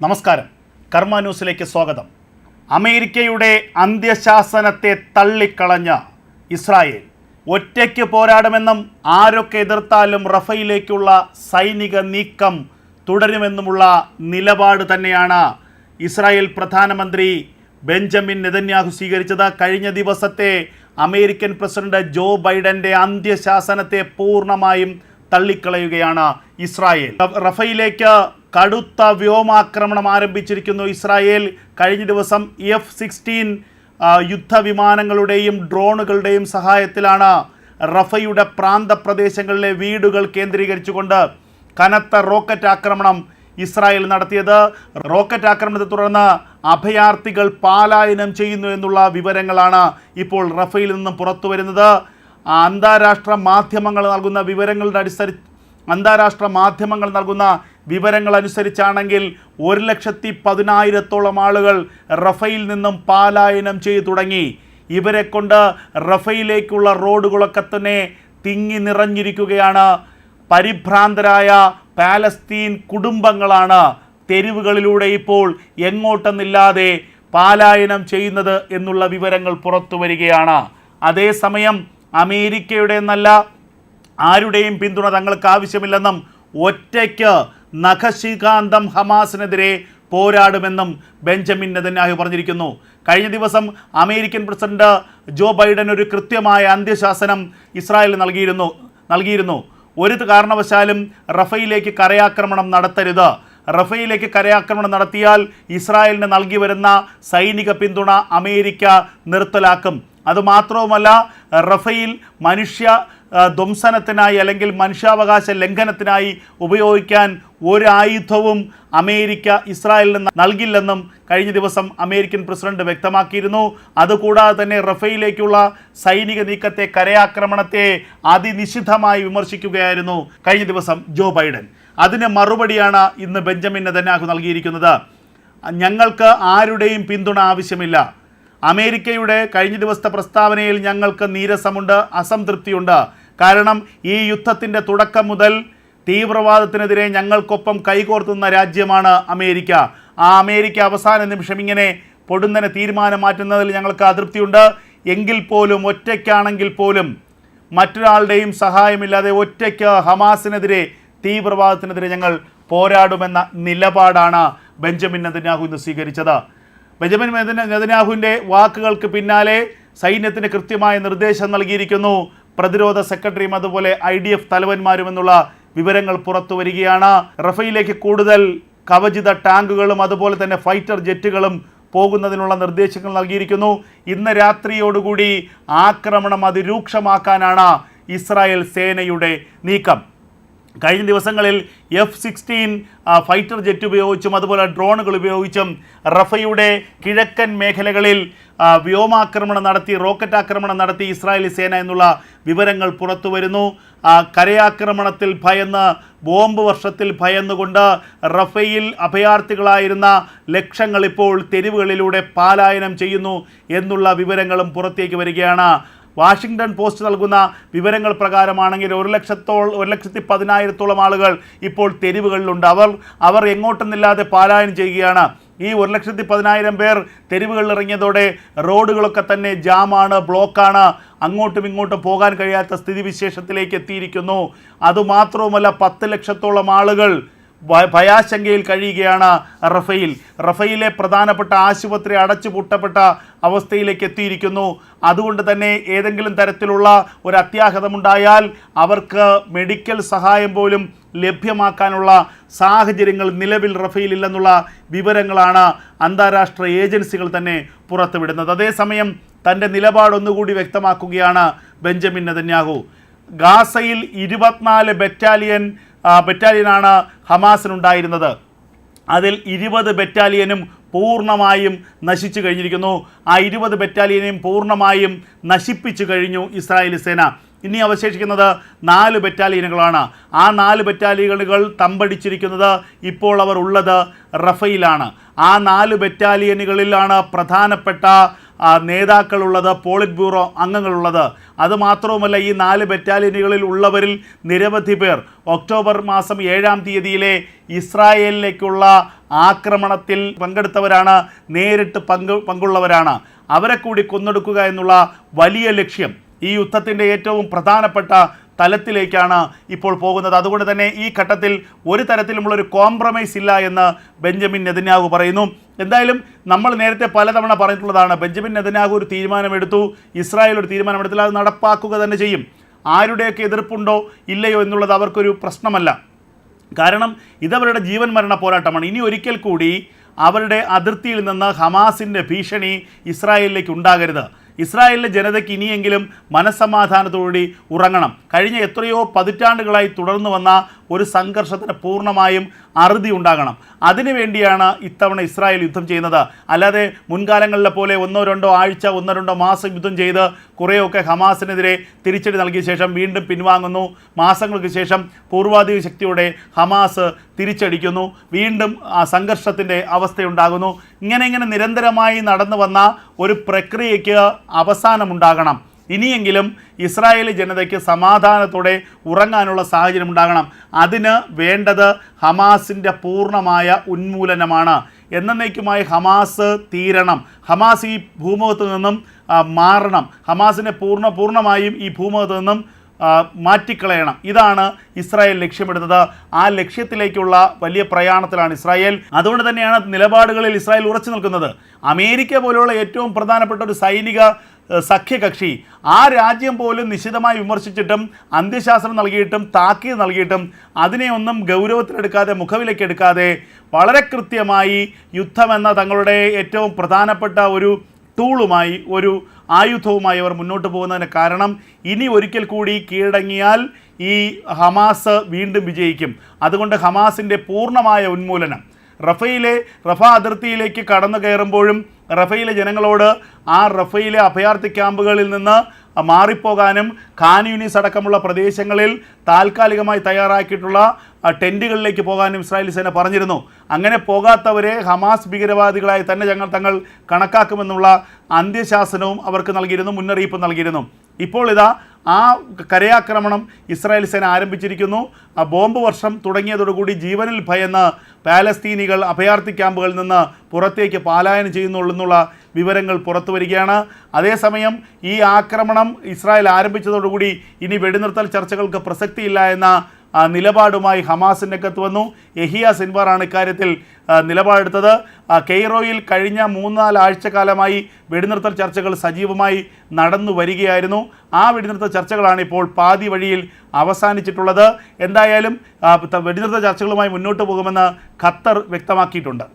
നമസ്കാരം, കർമ്മ ന്യൂസിലേക്ക് സ്വാഗതം. അമേരിക്കയുടെ അന്ത്യശാസനത്തെ തള്ളിക്കളഞ്ഞ ഇസ്രായേൽ ഒറ്റയ്ക്ക് പോരാടുമെന്നും ആരൊക്കെ എതിർത്താലും റഫയിലേക്കുള്ള സൈനിക നീക്കം തുടരുമെന്നുമുള്ള നിലപാട് തന്നെയാണ് ഇസ്രായേൽ പ്രധാനമന്ത്രി ബെഞ്ചമിൻ നെതന്യാഹു സ്വീകരിച്ചത്. കഴിഞ്ഞ ദിവസത്തെ അമേരിക്കൻ പ്രസിഡന്റ് ജോ ബൈഡന്റെ അന്ത്യശാസനത്തെ പൂർണ്ണമായും തള്ളിക്കളയുകയാണ് ഇസ്രായേൽ. റഫയിലേക്ക് കടുത്ത വ്യോമാക്രമണം ആരംഭിച്ചിരിക്കുന്നു ഇസ്രായേൽ. കഴിഞ്ഞ ദിവസം F-16 യുദ്ധവിമാനങ്ങളുടെയും ഡ്രോണുകളുടെയും സഹായത്തിലാണ് റഫയുടെ പ്രാന്തപ്രദേശങ്ങളിലെ വീടുകൾ കേന്ദ്രീകരിച്ചുകൊണ്ട് കനത്ത റോക്കറ്റ് ആക്രമണം ഇസ്രായേൽ നടത്തിയത്. റോക്കറ്റ് ആക്രമണത്തെ തുടർന്ന് അഭയാർത്ഥികൾ പലായനം ചെയ്യുന്നു എന്നുള്ള വിവരങ്ങളാണ് ഇപ്പോൾ റഫയിൽ നിന്നും പുറത്തു വരുന്നത്. അന്താരാഷ്ട്ര മാധ്യമങ്ങൾ നൽകുന്ന വിവരങ്ങൾ അനുസരിച്ചാണെങ്കിൽ 1,10,000-ഓളം ആളുകൾ റഫയിൽ നിന്നും പലായനം ചെയ്തു തുടങ്ങി. ഇവരെ കൊണ്ട് റഫയിലേക്കുള്ള റോഡുകളൊക്കെ തന്നെ തിങ്ങി നിറഞ്ഞിരിക്കുകയാണ്. പരിഭ്രാന്തരായ പാലസ്തീൻ കുടുംബങ്ങളാണ് തെരുവുകളിലൂടെ ഇപ്പോൾ എങ്ങോട്ടെന്നില്ലാതെ പലായനം ചെയ്യുന്നത് എന്നുള്ള വിവരങ്ങൾ പുറത്തു വരികയാണ്. അതേസമയം അമേരിക്കയുടെ എന്നല്ല ആരുടെയും പിന്തുണ തങ്ങൾക്ക് ആവശ്യമില്ലെന്നും ഒറ്റയ്ക്ക് നഖശിഖാന്തം ഹമാസിനെതിരെ പോരാടുമെന്നും ബെഞ്ചമിൻ നെതന്യാഹു പറഞ്ഞിരിക്കുന്നു. കഴിഞ്ഞ ദിവസം അമേരിക്കൻ പ്രസിഡന്റ് ജോ ബൈഡൻ ഒരു കൃത്യമായ അന്ത്യശാസനം ഇസ്രായേലിന് നൽകിയിരുന്നു. ഒരു കാരണവശാലും റഫയിലേക്ക് കരയാക്രമണം നടത്തരുത്. റഫയിലേക്ക് കരയാക്രമണം നടത്തിയാൽ ഇസ്രായേലിന് നൽകി വരുന്ന സൈനിക പിന്തുണ അമേരിക്ക നിർത്തലാക്കും. അതുമാത്രവുമല്ല, റഫയിൽ മനുഷ്യ ധ്വംസനത്തിനായി അല്ലെങ്കിൽ മനുഷ്യാവകാശ ലംഘനത്തിനായി ഉപയോഗിക്കാൻ ഒരു ആയുധവും അമേരിക്ക ഇസ്രായേലിന് നൽകില്ലെന്നും കഴിഞ്ഞ ദിവസം അമേരിക്കൻ പ്രസിഡന്റ് വ്യക്തമാക്കിയിരുന്നു. അതുകൂടാതെ തന്നെ റഫയിലേക്കുള്ള സൈനിക നീക്കത്തെ, കരയാക്രമണത്തെ അതിനിശിതമായി വിമർശിക്കുകയായിരുന്നു കഴിഞ്ഞ ദിവസം ജോ ബൈഡൻ. അതിന് മറുപടിയാണ് ഇന്ന് ബെഞ്ചമിൻ നെതന്യാഹു നൽകിയിരിക്കുന്നത്. ഞങ്ങൾക്ക് ആരുടെയും പിന്തുണ ആവശ്യമില്ല. അമേരിക്കയുടെ കഴിഞ്ഞ ദിവസത്തെ പ്രസ്താവനയിൽ ഞങ്ങൾക്ക് നീരസമുണ്ട്, അസംതൃപ്തിയുണ്ട്. കാരണം ഈ യുദ്ധത്തിൻ്റെ തുടക്കം മുതൽ തീവ്രവാദത്തിനെതിരെ ഞങ്ങൾക്കൊപ്പം കൈകോർത്തുന്ന രാജ്യമാണ് അമേരിക്ക. ആ അമേരിക്ക അവസാന നിമിഷം ഇങ്ങനെ പൊടുന്നനെ തീരുമാനം മാറ്റുന്നതിൽ ഞങ്ങൾക്ക് അതൃപ്തിയുണ്ട്. എങ്കിൽ പോലും, ഒറ്റയ്ക്കാണെങ്കിൽ പോലും, മറ്റൊരാളുടെയും സഹായമില്ലാതെ ഒറ്റയ്ക്ക് ഹമാസിനെതിരെ, തീവ്രവാദത്തിനെതിരെ ഞങ്ങൾ പോരാടുമെന്ന നിലപാടാണ് ബെഞ്ചമിൻ നെതന്യാഹു ഇന്ന് സ്വീകരിച്ചത്. ബെഞ്ചമിൻ നെതന്യാഹുവിൻ്റെ വാക്കുകൾക്ക് പിന്നാലെ സൈന്യത്തിന് കൃത്യമായ നിർദ്ദേശം നൽകിയിരിക്കുന്നു. പ്രതിരോധ സെക്രട്ടറിയും അതുപോലെ IDF തലവന്മാരുമെന്നുള്ള വിവരങ്ങൾ പുറത്തു വരികയാണ്. റഫയിലേക്ക് കൂടുതൽ കവചിത ടാങ്കുകളും അതുപോലെ തന്നെ ഫൈറ്റർ ജെറ്റുകളും പോകുന്നതിനുള്ള നിർദ്ദേശങ്ങൾ നൽകിയിരിക്കുന്നു. ഇന്ന് രാത്രിയോടുകൂടി ആക്രമണം അതിരൂക്ഷമാക്കാനാണ് ഇസ്രായേൽ സേനയുടെ നീക്കം. കഴിഞ്ഞ ദിവസങ്ങളിൽ F-16 ഫൈറ്റർ ജെറ്റ് ഉപയോഗിച്ചും അതുപോലെ ഡ്രോണുകൾ ഉപയോഗിച്ചും റഫയുടെ കിഴക്കൻ മേഖലകളിൽ വ്യോമാക്രമണം നടത്തി, റോക്കറ്റ് ആക്രമണം നടത്തി ഇസ്രായേലി സേന എന്നുള്ള വിവരങ്ങൾ പുറത്തു വരുന്നു. കരയാക്രമണത്തിൽ ഭയന്ന്, ബോംബ് വർഷത്തിൽ ഭയന്നുകൊണ്ട് റഫയിൽ അഭയാർത്ഥികളായിരുന്ന ലക്ഷങ്ങൾ ഇപ്പോൾ തെരുവുകളിലൂടെ പലായനം ചെയ്യുന്നു എന്നുള്ള വിവരങ്ങളും പുറത്തേക്ക് വരികയാണ്. വാഷിംഗ്ടൺ പോസ്റ്റ് നൽകുന്ന വിവരങ്ങൾ പ്രകാരമാണെങ്കിൽ 1,10,000-ഓളം ആളുകൾ ഇപ്പോൾ തെരുവുകളിലുണ്ട്. അവർ എങ്ങോട്ടെന്നില്ലാതെ പലായനം ചെയ്യുകയാണ്. ഈ 1,10,000 പേർ തെരുവുകളിൽ ഇറങ്ങിയതോടെ റോഡുകളൊക്കെ തന്നെ ജാമാണ്, ബ്ലോക്കാണ്. അങ്ങോട്ടും ഇങ്ങോട്ടും പോകാൻ കഴിയാത്ത സ്ഥിതിവിശേഷത്തിലേക്ക് എത്തിയിരിക്കുന്നു. അതുമാത്രവുമല്ല, 10 ലക്ഷത്തോളം ആളുകൾ ഭയാശങ്കയിൽ കഴിയുകയാണ് റഫയിലെ പ്രധാനപ്പെട്ട ആശുപത്രി അടച്ചുപൂട്ടപ്പെട്ട അവസ്ഥയിലേക്ക് എത്തിയിരിക്കുന്നു. അതുകൊണ്ട് തന്നെ ഏതെങ്കിലും തരത്തിലുള്ള ഒരു അത്യാഘാതമുണ്ടായാൽ അവർക്ക് മെഡിക്കൽ സഹായം പോലും ലഭ്യമാക്കാനുള്ള സാഹചര്യങ്ങൾ നിലവിൽ റഫയിലില്ലെന്നുള്ള വിവരങ്ങളാണ് അന്താരാഷ്ട്ര ഏജൻസികൾ തന്നെ പുറത്തുവിടുന്നത്. അതേസമയം തൻ്റെ നിലപാടൊന്നുകൂടി വ്യക്തമാക്കുകയാണ് ബെഞ്ചമിൻ നെതന്യാഹു. ഗാസയിൽ 24 ബറ്റാലിയനാണ് ഹമാസിനുണ്ടായിരുന്നത്. അതിൽ 20 ബറ്റാലിയനും പൂർണ്ണമായും നശിച്ചു കഴിഞ്ഞിരിക്കുന്നു. ആ 20 ബറ്റാലിയനെയും പൂർണ്ണമായും നശിപ്പിച്ചു കഴിഞ്ഞു ഇസ്രായേലി സേന. ഇനി അവശേഷിക്കുന്നത് 4 ബറ്റാലിയനുകളാണ്. ആ 4 ബറ്റാലിയനുകൾ തമ്പടിച്ചിരിക്കുന്നത് ഇപ്പോൾ അവർ ഉള്ളത് റഫയിലാണ്. ആ 4 ബറ്റാലിയനുകളിലാണ് പ്രധാനപ്പെട്ട നേതാക്കളുള്ളത്, പോളിറ്റ് ബ്യൂറോ അംഗങ്ങളുള്ളത്. അതുമാത്രവുമല്ല, ഈ 4 ബറ്റാലിയനുകളിൽ ഉള്ളവരിൽ നിരവധി പേർ ഒക്ടോബർ മാസം 7-ാം തീയതിയിലെ ഇസ്രായേലിലേക്കുള്ള ആക്രമണത്തിൽ പങ്കെടുത്തവരാണ്, നേരിട്ട് പങ്കുള്ളവരാണ്. അവരെ കൂടി കൊന്നൊടുക്കുക എന്നുള്ള വലിയ ലക്ഷ്യം ഈ യുദ്ധത്തിൻ്റെ ഏറ്റവും പ്രധാനപ്പെട്ട തലത്തിലേക്കാണ് ഇപ്പോൾ പോകുന്നത്. അതുകൊണ്ട് തന്നെ ഈ ഘട്ടത്തിൽ ഒരു തരത്തിലുമുള്ളൊരു കോംപ്രമൈസ് ഇല്ല എന്ന് ബെഞ്ചമിൻ നെതന്യാഹു പറയുന്നു. എന്തായാലും നമ്മൾ നേരത്തെ പലതവണ പറഞ്ഞിട്ടുള്ളതാണ്, ബെഞ്ചമിൻ നെതന്യാഹു ഒരു തീരുമാനമെടുത്തു, ഇസ്രായേൽ ഒരു തീരുമാനമെടുത്താൽ അത് നടപ്പാക്കുക തന്നെ ചെയ്യും. ആരുടെയൊക്കെ എതിർപ്പുണ്ടോ ഇല്ലയോ എന്നുള്ളത് അവർക്കൊരു പ്രശ്നമല്ല. കാരണം ഇതവരുടെ ജീവൻ മരണ പോരാട്ടമാണ്. ഇനി ഒരിക്കൽ കൂടി അവരുടെ അതിർത്തിയിൽ നിന്ന് ഹമാസിൻ്റെ ഭീഷണി ഇസ്രായേലിലേക്ക് ഉണ്ടാകരുത്. ഇസ്രായേലിലെ ജനതയ്ക്ക് ഇനിയെങ്കിലും മനസ്സമാധാനത്തോടുകൂടി ഉറങ്ങണം. കഴിഞ്ഞ എത്രയോ പതിറ്റാണ്ടുകളായി തുടർന്നു വന്ന ഒരു സംഘർഷത്തിന് പൂർണ്ണമായും അറുതി ഉണ്ടാകണം. അതിനുവേണ്ടിയാണ് ഇത്തവണ ഇസ്രായേൽ യുദ്ധം ചെയ്യുന്നത്. അല്ലാതെ മുൻകാലങ്ങളിലെ പോലെ 1-2 ആഴ്ച 1-2 മാസം യുദ്ധം ചെയ്ത് കുറേയൊക്കെ ഹമാസിനെതിരെ തിരിച്ചടി നൽകിയ ശേഷം വീണ്ടും പിൻവാങ്ങുന്നു. മാസങ്ങൾക്ക് ശേഷം പൂർവാധിക ശക്തിയോടെ ഹമാസ് തിരിച്ചടിക്കുന്നു, വീണ്ടും ആ സംഘർഷത്തിൻ്റെ അവസ്ഥയുണ്ടാകുന്നു. ഇങ്ങനെ നിരന്തരമായി നടന്നു വന്ന ഒരു പ്രക്രിയയ്ക്ക് അവസാനമുണ്ടാകണം. ഇനിയെങ്കിലും ഇസ്രായേലി ജനതയ്ക്ക് സമാധാനത്തോടെ ഉറങ്ങാനുള്ള സാഹചര്യം ഉണ്ടാകണം. അതിന് വേണ്ടത് ഹമാസിൻ്റെ പൂർണ്ണമായ ഉന്മൂലനമാണ്. എന്നേക്കുമായി ഹമാസ് തീരണം. ഹമാസ് ഈ ഭൂമുഖത്ത് നിന്നും മാറണം. ഹമാസിനെ പൂർണ്ണമായും ഈ ഭൂമുഖത്ത് നിന്നും മാറ്റിക്കളയണം. ഇതാണ് ഇസ്രായേൽ ലക്ഷ്യമിടുന്നത്. ആ ലക്ഷ്യത്തിലേക്കുള്ള വലിയ പ്രയാണത്തിലാണ് ഇസ്രായേൽ. അതുകൊണ്ട് തന്നെയാണ് നിലപാടുകളിൽ ഇസ്രായേൽ ഉറച്ചു നിൽക്കുന്നത്. അമേരിക്ക പോലുള്ള ഏറ്റവും പ്രധാനപ്പെട്ട ഒരു സൈനിക സഖ്യകക്ഷി ആ രാജ്യം പോലും നിശിതമായി വിമർശിച്ചിട്ടും അന്ത്യശാസ്ത്രം നൽകിയിട്ടും താക്കീത് നൽകിയിട്ടും അതിനെയൊന്നും ഗൗരവത്തിലെടുക്കാതെ മുഖവിലേക്കെടുക്കാതെ വളരെ കൃത്യമായി യുദ്ധമെന്ന തങ്ങളുടെ ഏറ്റവും പ്രധാനപ്പെട്ട ഒരു ടൂളുമായി, ഒരു ആയുധവുമായി അവർ മുന്നോട്ട് പോകുന്നതിന് കാരണം ഇനി ഒരിക്കൽ കൂടി കീഴടങ്ങിയാൽ ഈ ഹമാസ് വീണ്ടും വിജയിക്കും. അതുകൊണ്ട് ഹമാസിൻ്റെ പൂർണ്ണമായ ഉന്മൂലനം. റഫ അതിർത്തിയിലേക്ക് കടന്നു കയറുമ്പോഴും റഫയിലെ ജനങ്ങളോട് ആ റഫയിലെ അഭയാർത്ഥി ക്യാമ്പുകളിൽ നിന്ന് മാറിപ്പോകാനും ഖാൻ യൂനിസ് അടക്കമുള്ള പ്രദേശങ്ങളിൽ താൽക്കാലികമായി തയ്യാറാക്കിയിട്ടുള്ള ടെൻറ്റുകളിലേക്ക് പോകാനും ഇസ്രായേൽ സേന പറഞ്ഞിരുന്നു. അങ്ങനെ പോകാത്തവരെ ഹമാസ് ഭീകരവാദികളായി തന്നെ തങ്ങൾ കണക്കാക്കുമെന്നുള്ള അന്ത്യശാസനവും അവർക്ക് നൽകിയിരുന്നു, മുന്നറിയിപ്പ് നൽകിയിരുന്നു. ഇപ്പോൾ ഇതാ ആ കരയാക്രമണം ഇസ്രായേൽ സേന ആരംഭിച്ചിരിക്കുന്നു. ബോംബ് വർഷം തുടങ്ങിയതോടുകൂടി ജീവനിൽ ഭയന്ന് പാലസ്തീനികൾ അഭയാർത്ഥി ക്യാമ്പുകളിൽ നിന്ന് പുറത്തേക്ക് പലായനം ചെയ്യുന്നുള്ളെന്നുള്ള വിവരങ്ങൾ പുറത്തു വരികയാണ്. അതേസമയം ഈ ആക്രമണം ഇസ്രായേൽ ആരംഭിച്ചതോടുകൂടി ഇനി വെടിനിർത്തൽ ചർച്ചകൾക്ക് പ്രസക്തിയില്ല എന്ന നിലപാടുമായി ഹമാസിൻ്റെ രംഗത്ത് വന്നു. യഹിയ സിൻവാറാണ് ഇക്കാര്യത്തിൽ നിലപാടെടുത്തത്. കെയ്റോയിൽ കഴിഞ്ഞ 3-4 ആഴ്ചക്കാലമായി വെടിനിർത്തൽ ചർച്ചകൾ സജീവമായി നടന്നു വരികയായിരുന്നു. ആ വെടിനിർത്തൽ ചർച്ചകളാണ് ഇപ്പോൾ പാതി വഴിയിൽ അവസാനിച്ചിട്ടുള്ളത്. എന്തായാലും വെടിനിർത്തൽ ചർച്ചകളുമായി മുന്നോട്ട് പോകുമെന്ന് ഖത്തർ വ്യക്തമാക്കിയിട്ടുണ്ട്.